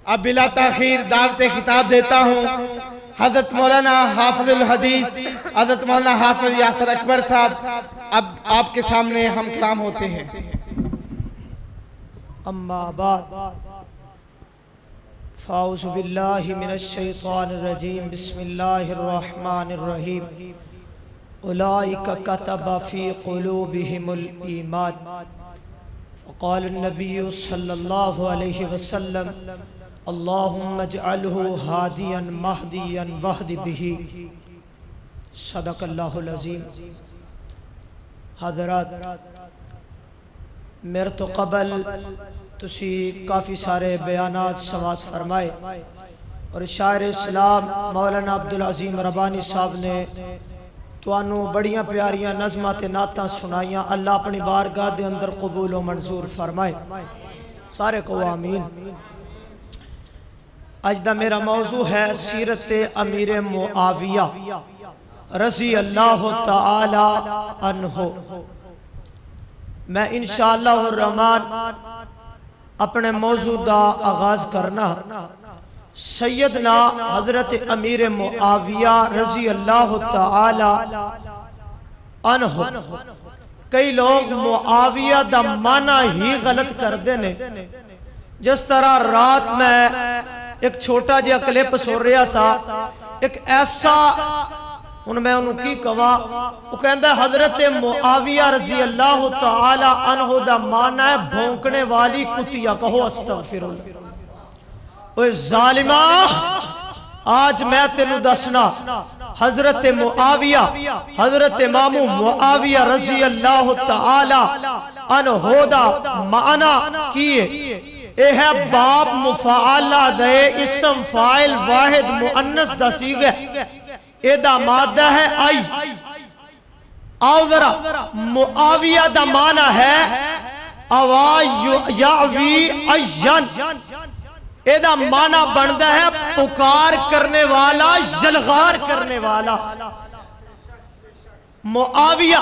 اب بلا تاخیر دعوت خطاب دیتا ہوں حضرت مولانا حافظ الحدیث حضرت مولانا حافظ یاسر اکبر صاحب، اب آپ کے سامنے ہم کلام ہوتے ہیں۔ اما بعد فاعوذ باللہ من الشیطان الرجیم، بسم اللہ الرحمن الرحیم۔ اولئک کتب فی قلوبہم الایمان، وقال النبی صلی اللہ علیہ وسلم اللہم اجعلہ ہادیا مہدیا واہد بہ، صدق اللہ العظیم۔ حضرات، میرے تو قبل تسی کافی سارے بیانات سماعت فرمائے، اور شاعر اسلام مولانا عبدالعظیم ربانی صاحب نے توانوں بڑیاں پیاریاں نظمات نعتاں سنائیاں۔ اللہ اپنی بارگاہ دے اندر قبول و منظور فرمائے، سارے کو آمین۔ آج دا میرا موضوع ہے سیرت امیر معاویہ رضی اللہ تعالی عنہ۔ میں انشاءاللہ الرحمن اپنے موضوع دا آغاز کرنا سیدنا حضرت امیر معاویہ رضی اللہ تعالی عنہ۔ کئی لوگ معاویہ دا معنی ہی غلط کر دینے، جس طرح رات میں ایک چھوٹا جیا کلپ سن رہا سا، ایک ایسا میں انہوں کی کہا، وہ کہندہ ہے حضرت معاویہ رضی اللہ تعالی عنہ دا معنی ہے بھونکنے والی کتیا۔ کہو استغفر اللہ۔ اوہ ظالمہ، آج میں تینوں دسنا حضرت معاویہ، حضرت امام معاویہ رضی اللہ تعالی عنہ دا معنی کیے۔ اے ہے باب مفعلہ دے اسم فائل واحد مؤنث دا صیغہ، اے دا مادہ ہے آئی۔ آؤ ذرا، معاویہ دا معنی ہے اوا یعوی ایان، اے دا معنی بندہ ہے پکار کرنے والا، یلغار کرنے والا۔ معاویہ،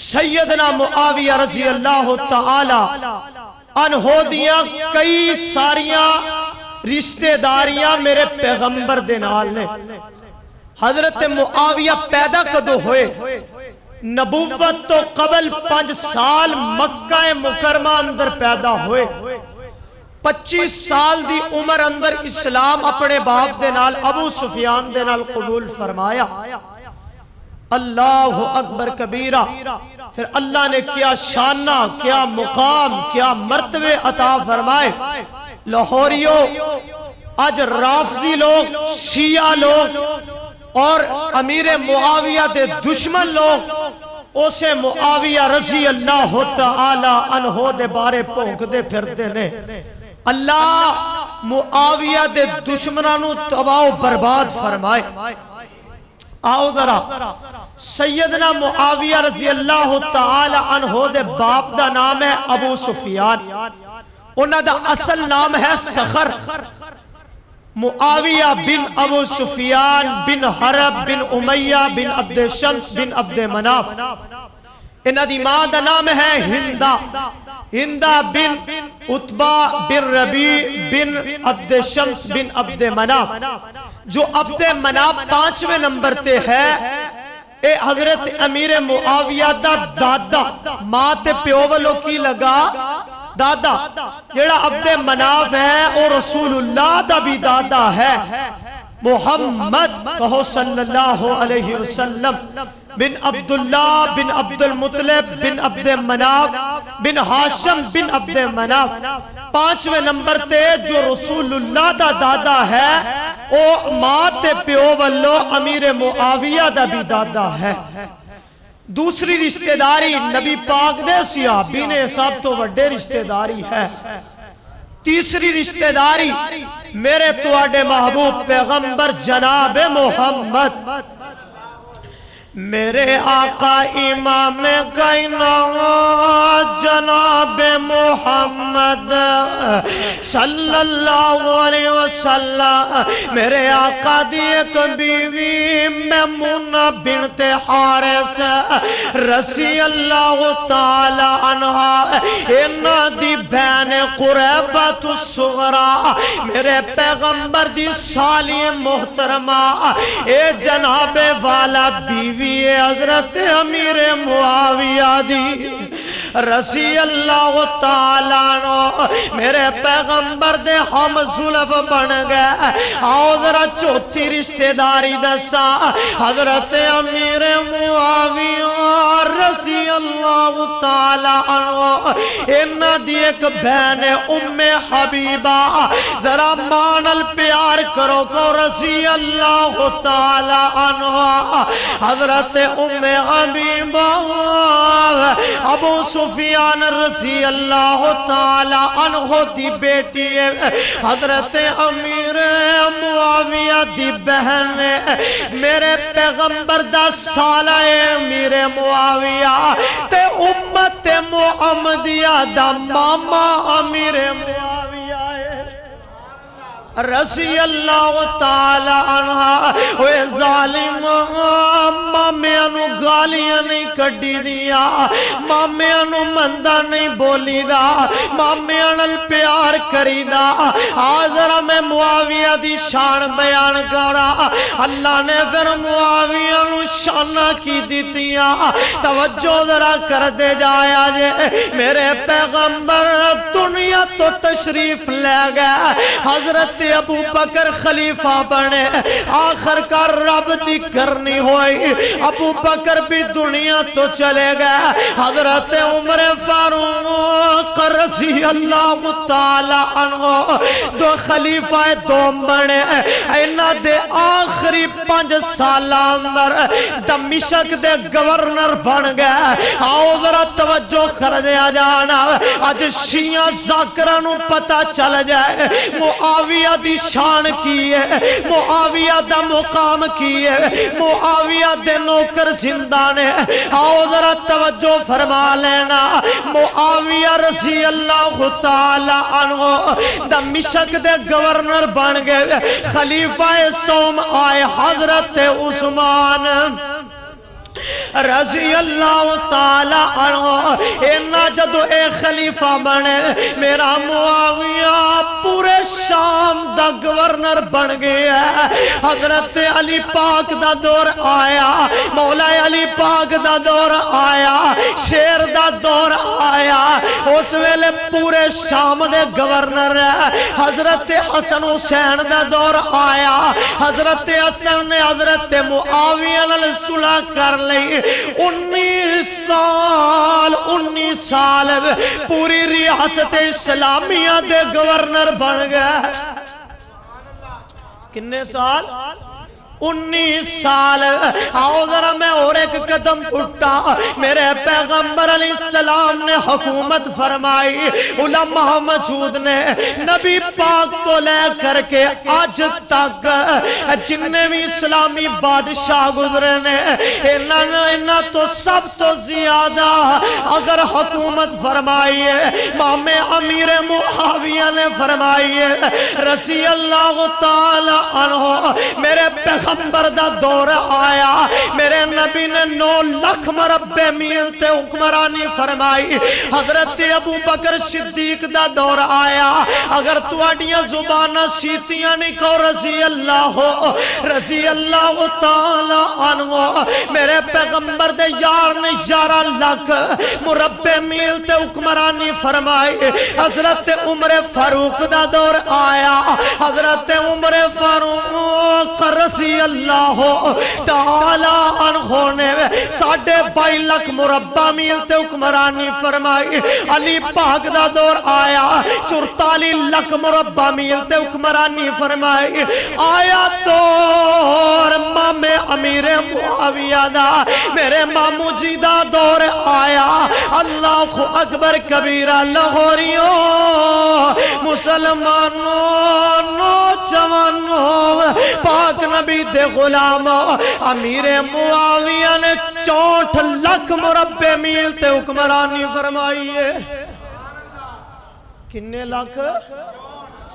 سیدنا معاویہ رضی اللہ تعالی عنہ دیاں کئی ساریاں رشتہ داریاں میرے پیغمبر دے نال نے۔ حضرت معاویہ پیدا کدو ہوئے؟ نبوت تو قبل 5 سال مکہ مکرمہ اندر پیدا ہوئے۔ 25 سال دی عمر اندر اسلام اپنے باپ دے نال ابو سفیان دے نال قبول فرمایا۔ اللہ اکبر کبیرہ۔ پھر اللہ نے کیا شانہ، کیا مقام، کیا مرتبے عطا فرمائے۔ لاہوریوں، آج رافضی لوگ، شیعہ لوگ اور امیر معاویہ دے دشمن لوگ اسے معاویہ رضی اللہ تعالی عنہ دے بارے پونک دے پھرتے نے۔ اللہ معاویہ دے دشمنانوں تباہ و برباد فرمائے۔ آؤ ذرا، سیدنا معاویہ رضی اللہ تعالی عنہ دے باپ دا نام ہے ابو سفیان، انہا دا اصل نام ہے سخر۔ معاویہ بن ابو سفیان بن حرب بن امیہ بن عبد شمس بن عبد مناف۔ انہا دی ماں دا نام ہے ہندہ، ہندہ بن عتبہ بن ربیع بن عبد شمس بن عبد مناف۔ جو عبد مناف 5ویں نمبر تے ہے، اے حضرت امیر معاویہ دا دادا، ماں تے پیوولو کی لگا دادا، جیڑا عبد مناف ہے اور رسول اللہ دا بھی دادا ہے۔ محمد کہو صلی اللہ علیہ وسلم بن عبداللہ بن عبد المطلب بن عبد مناف بن ہاشم بن عبد مناف۔ 5ویں نمبر تے جو رسول اللہ دا دادا ہے، او ماں تے پیو والو امیر معاویہ دا بھی دادا ہے۔ دوسری رشتہ داری نبی پاک دے صحابی نے سب تو وڈے رشتہ داری ہے۔ تیسری رشتہ داری میرے تواڈے محبوب پیغمبر جناب محمد، میرے آقا امام کائنات جناب محمد صلی اللہ علیہ وسلم، میرے آقا دی ایک بیوی میمونہ بنت حارث رضی اللہ تعالی عنہ، اینا دی بین قریبت الصغرا میرے پیغمبر دی سالی محترمہ اے جناب والا بیوی حضرت امیر معاویہ دی رضی اللہ تعالیٰ عنہ میرے پیغمبر دے ہم زلف بن گئے آؤ ذرا چوتھی رشتہ داری دسا حضرت امیر معاویہ رضی اللہ تعالیٰ عنہ انہ دی ایک بہن ام حبیبہ ذرا مانل پیار کرو کو رضی اللہ تعالیٰ عنہ حضرت ام حبیبہ ابو سفیان رضی اللہ تعالیٰ عنہ دی بیٹی حضرت امیر معاویہ دی بہن میرے پیغمبر دا سالہ امیر معاویہ تے امت محمدیہ دا ماما امیر معاویہ رضی اللہ تعالی عنہ اوے ظالم مامیاں نو گالیاں نہیں کڈی دیا مامیاں نو مندہ نہیں بولی دا مامیاں نال پیار کری دا ذرا میں معاویہ دی شان بیان کرا اللہ نے پھر معاویہ نو شانہ کی دیتیاں توجہ ذرا کر دے جایا جے میرے پیغمبر دنیا تو تشریف لے گئے حضرت ابو بکر خلیفہ بنے آخر کا رب دی کرنی ہوئی ابو بکر بھی دنیا تو چلے گئے حضرت عمر فاروق رضی اللہ تعالی عنہ دو خلیفہ دوم بنے اینا دے آخری 5 سالہ اندر دمشق دے گورنر بن گئے آؤ ذرا توجہ کر دیا جانا آج شیعہ ذاکرانو پتہ چل جائے معاویہ دی شان کی ہے معاویہ دا مقام کی ہے معاویہ دے نوکر زندان ہے آؤ ذرا توجہ فرما لینا معاویہ رضی اللہ تعالی عنہ دمشق دے گورنر بن گئے خلیفہ سوم آئے حضرت عثمان رضی اللہ تعالی عنہ اینا جدو اے خلیفہ بنے میرا معاویہ پورے شام دا گورنر بن گیا حضرت علی پاک دا دور آیا مولا علی پاک دا دور آیا شیر دا دور آیا اس ویلے پورے شام دے گورنر حضرت حسن حسین دا دور آیا حضرت حسن نے حضرت معاویہ نال صلح کر لئی 19 سال پوری ریاست اسلامیہ دے گورنر بن گئے کتنے سال 19 سال آؤ ذرا میں اور ایک قدم اٹھا میرے پیغمبر علیہ السلام نے حکومت فرمائی علماء موجود نے نبی پاک تو لے کر کے آج تک جننے بھی اسلامی بادشاہ گزرے نے انہاں تو سب تو زیادہ اگر حکومت فرمائی ہے امام امیر معاویہ نے فرمائی ہے رضی اللہ تعالی عنہ میرے پیغمبر دا دور آیا میرے نبی نے 9 لاکھ مربع میل تے حکمرانی فرمائی حضرت ابو بکر صدیق دا دور آیا اگر تواڈیاں زباناں سیتیاں نہیں کو رضی اللہ تعالی عنہ میرے پیغمبر دے یار نے 11 لاکھ مربع میل تے حکمرانی فرمائی حضرت عمر فاروق دا دور آیا حضرت عمر فاروق رضی اللہ تعالی عنہ نے 22.5 لاکھ مربع میل تے حکمرانی فرمائی علی پاک دا دور آیا 44 لاکھ مربع میل تے حکمرانی فرمائی آیا دور امام امیر معاویہ دا میرے مامو جی دا دور آیا اللہ اکبر کبیرہ لاہوریوں مسلمانوں نوجوانوں پاک نبی دے غلام امیر معاویہ نے 64 لاکھ مربع میل تے حکمرانی فرمائی ہے کنے لاکھ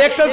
1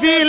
20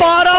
12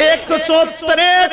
163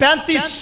35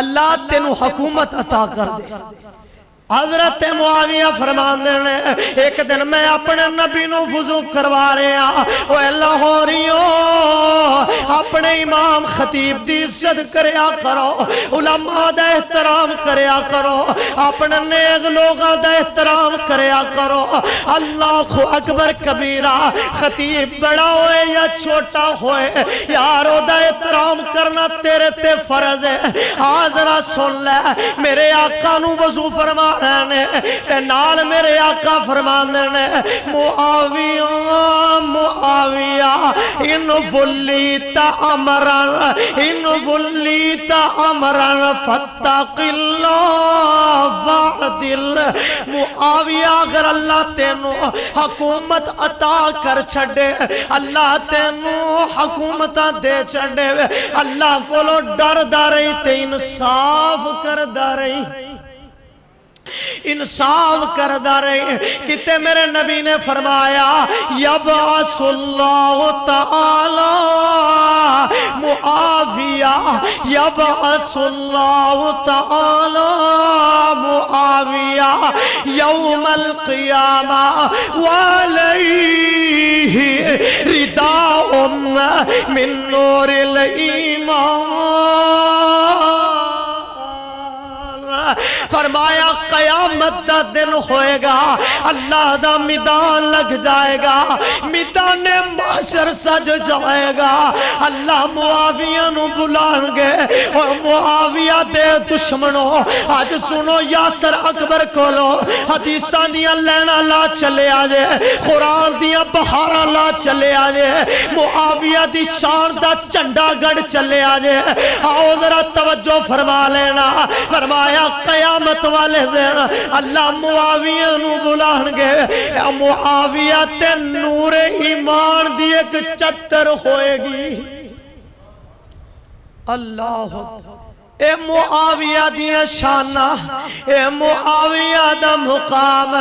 اللہ تینو حکومت عطا کر دے۔ حضرت معاویہ فرمان دینے ایک دن میں اپنے نبی نو وضو کروا رہے ہیں، اوہ لاہوریوں اپنے امام خطیب دی عزت کریا کرو، علماء دا احترام کریا کرو، اپنے نیک لوگاں دا احترام کریا کرو۔ اللہ اکبر کبیرہ، خطیب بڑا ہوئے یا چھوٹا ہوئے، یارو دا احترام کرنا تیرے تے فرض ہے۔ آذرہ سن لے، میرے آقا نو وضو فرما رہنے تے نال میرے آقا فرمان دینے معاویہ معاویہ ان ولیتا امرن فتق اللہ وعدل۔ معاویہ اگر اللہ تینو حکومت عطا کر چھڑے، اللہ تینو حکومتہ دے چھڑے، اللہ کو لو ڈر دا رہی تے انصاف کر دا رہی، انصاف کردہ رہے۔ کتے میرے نبی نے فرمایا یبعث اللہ تعالی معاویہ، یبعث اللہ تعالی معاویہ یوم القیامہ وعلیہ رداء من نور الایمان۔ فرمایا قیامت دا دن ہوئے گا، اللہ دا میدان لگ جائے گا، میدان محشر سج جائے گا، اللہ معاویہ نو بلانگے اور معاویہ دے دشمنوں آج سنو یاسر اکبر کولو حدیثان دیا لینا لا چلے آجے، قرآن دیا بہارا لا چلے آجے، معاویہ دی شان دا چنڈا گڑ چلے آجے۔ آؤ ذرا توجہ فرما لینا، فرمایا قیامت والے دن اللہ معاویہ نو بلانگے، معاویہ تے نور ایمان دی ایک چتر ہوئے گی۔ اللہ اے معاویہ دیا شانہ، اے معاویہ دا مقام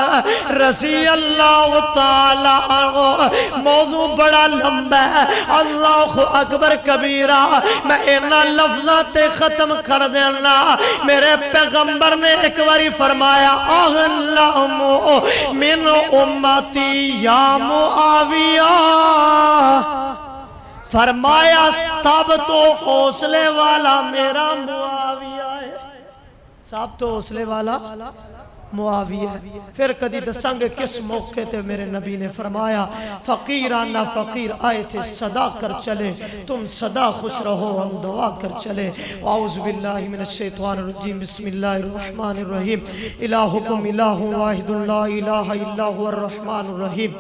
رضی اللہ تعالیٰ عنہ۔ موضوع بڑا لمبا ہے، اللہ اکبر کبیرہ، میں انہا لفظات ختم کر دینا۔ میرے پیغمبر نے ایک باری فرمایا اغلام من امتی یا معاویہ، فرمایا سب تو حوصلے والا میرا معاویہ ہے، سب تو حوصلے والا معاویہ ہے۔ پھر کدی دسنگے کس موقع تے میرے نبی نے فرمایا فقیرانہ فقیر آئے تھے صدا کر چلے، تم صدا خوش رہو ہم دعا کر چلے۔ اعوذ باللہ من الشیطان الرجیم، بسم اللہ الرحمن الرحیم۔ الہکم الہ واحد لا الہ الا هو الرحمن الرحیم۔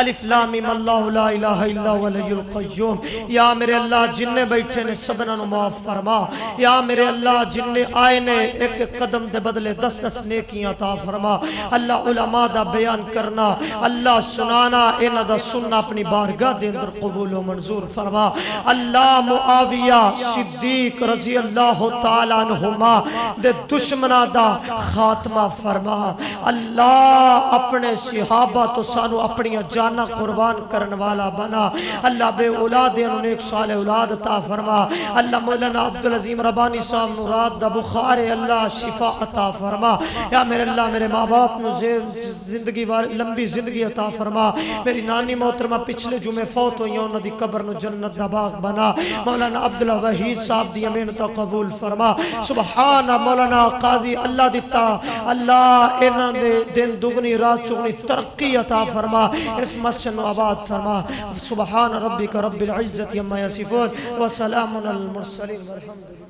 الف لام میم اللہ لا الہ الا هو الحی القیوم۔ یا میرے اللہ جننے بیٹھے نے سبنا نو معاف فرما، یا میرے اللہ جننے آئے نے ایک قدم دے بدلے 10 نیکیاں عطا فرما۔ اللہ علماء دا بیان کرنا، اللہ سنانا، انہاں دا سننا اپنی بارگاہ دے اندر قبول و منظور فرما۔ اللہ معاویہ صدیق رضی اللہ تعالیٰ عنہما دے دشمنہ دا خاتمہ فرما۔ اللہ اپنے صحابہ تو سانو اپنی جان قربان کرن والا بنا۔ اللہ بے اولاد انہوں نے ایک صالح اولاد عطا فرما۔ اللہ مولانا عبدالعظیم ربانی صاحب نورات دا بخار اللہ شفا عطا فرما۔ یا میرے اللہ میرے ماں باپ نو زندگی لمبی زندگی عطا فرما۔ میری نانی محترمہ پچھلے جمعے فوت ہوئی انہوں دی قبر نو جنت دا باغ بنا۔ مولانا عبدالوحید صاحب دی امینتا قبول فرما۔ سبحان مولانا قاضی اللہ دیتا، اللہ انہوں دے دن دگنی رات چگنی ترقی عطا فرما، اس مسجد آباد فرما۔ سبحان ربک رب العزت عما یصفون وسلام علی المرسلین والحمد للہ۔